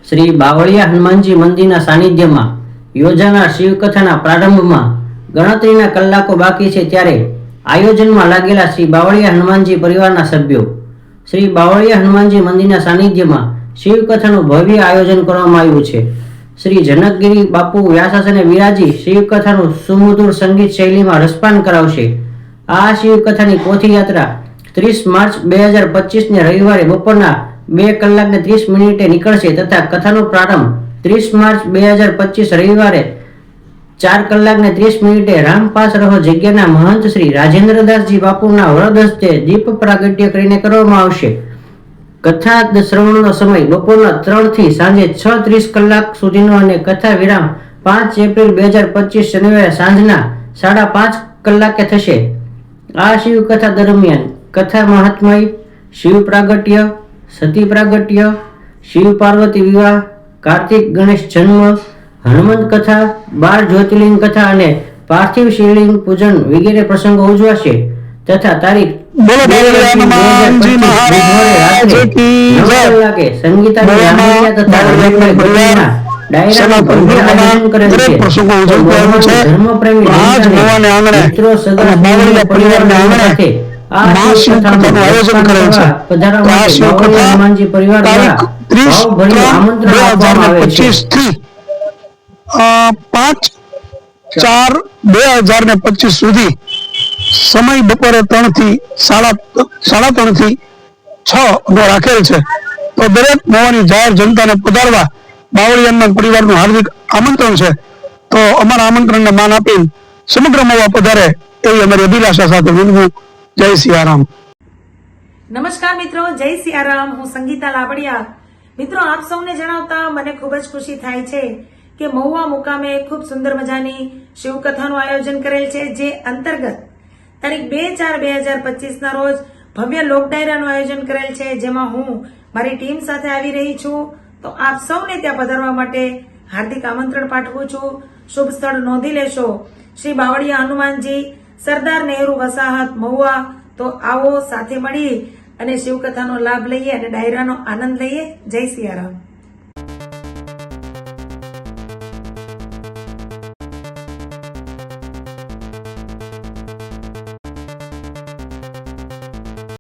શ્રી બાવળિયા હનુમાનજી મંદિરના સાનિધ્યમાં યોજાનાર શિવકથાના પ્રારંભમાં ગણતરીના કલાકો બાકી છે ત્યારે આયોજનમાં લાગેલા શ્રી બાવળિયા હનુમાનજી પરિવારના સભ્યો શ્રી બાવળિયા હનુમાનજી મંદિરના સાનિધ્યમાં શિવકથાનું ભવ્ય આયોજન કરવામાં આવ્યું છે। શ્રી જનકગીરી બાપુ વ્યાસાસને વિરાજી શિવકથાનું સુમધુર સંગીત શૈલીમાં રસપાન કરાવશે। આ શિવકથાની પોથી યાત્રા 30 માર્ચ 2025 ને રવિવારે બપોરના 2:30 નીકળશે તથા કથાનો પ્રારંભ 30 માર્ચ 2025 રવિવારે 4:30 રામપાસ રહો જગ્યાના મહંત શ્રી રાજેન્દ્રદાસજી બાપુના વરદ હસ્તે દીપ પ્રાગટ્ય કરીને કરવામાં આવશે। કથા શ્રવણનો સમય બપોરના 3 થી સાંજે 6:30 કલાક સુધીનો અને કથા વિરામ 5 એપ્રિલ 2025 શનિવારે સાંજના 5:30 કલાકે થશે। આ શિવ કથા દરમિયાન કથા મહાત્મય, શિવ પ્રાગટ્ય, સતી પ્રાગટ્ય, શિવ પાર્વતી વિવાહ, કાર્તિક ગણેશ જન્મ, હનુમંત કથા, 12 જ્યોતિર્લિંગ કથા અને પાર્થિવ શિવલિંગ પૂજન વગેરે પ્રસંગો ઉજવાશે તથા તારીખ હનુમાનજી પરિવાર દ્વારા 5/4/2025 સુધી સમય બપોરે 3 થી 3:30 થી 6 નો રાખેલ છે। તો દરેક મહુવાની જાહેર જનતાને પધારવા બાવળિયા હનુમાન પરિવારનું હાર્દિક આમંત્રણ છે। તો અમારા આમંત્રણને માન આપી સમગ્ર મહુવા પધારે એવી અમારી અભિલાષા સાથે વિનવું। જય સિયારામ। નમસ્કાર મિત્રો, જય સિયારામ। હું સંગીતા લાબડિયા। મિત્રો, આપ સૌને જણાવતા મને ખૂબ જ ખુશી થાય છે કે મહુવા મુકામે ખૂબ સુંદર મજાની શિવકથાનું આયોજન કરેલ છે, જે અંતર્ગત તારીખ 2/4/2025 ના રોજ ભવ્ય લોક ડાયરાનું આયોજન કરેલ છે, જેમાં હું મારી ટીમ સાથે આવી રહી છું। તો આપ સૌને ત્યાં પધારવા માટે હાર્દિક આમંત્રણ પાઠવું છું। શુભ સ્થળ નોંધી લેશો, શ્રી બાવળિયા હનુમાનજી, સરદાર નહેરુ વસાહત, મહુવા। તો આવો સાથે મળી અને શિવકથાનો લાભ લઈએ અને ડાયરાનો આનંદ લઈએ। જય સિયારામ।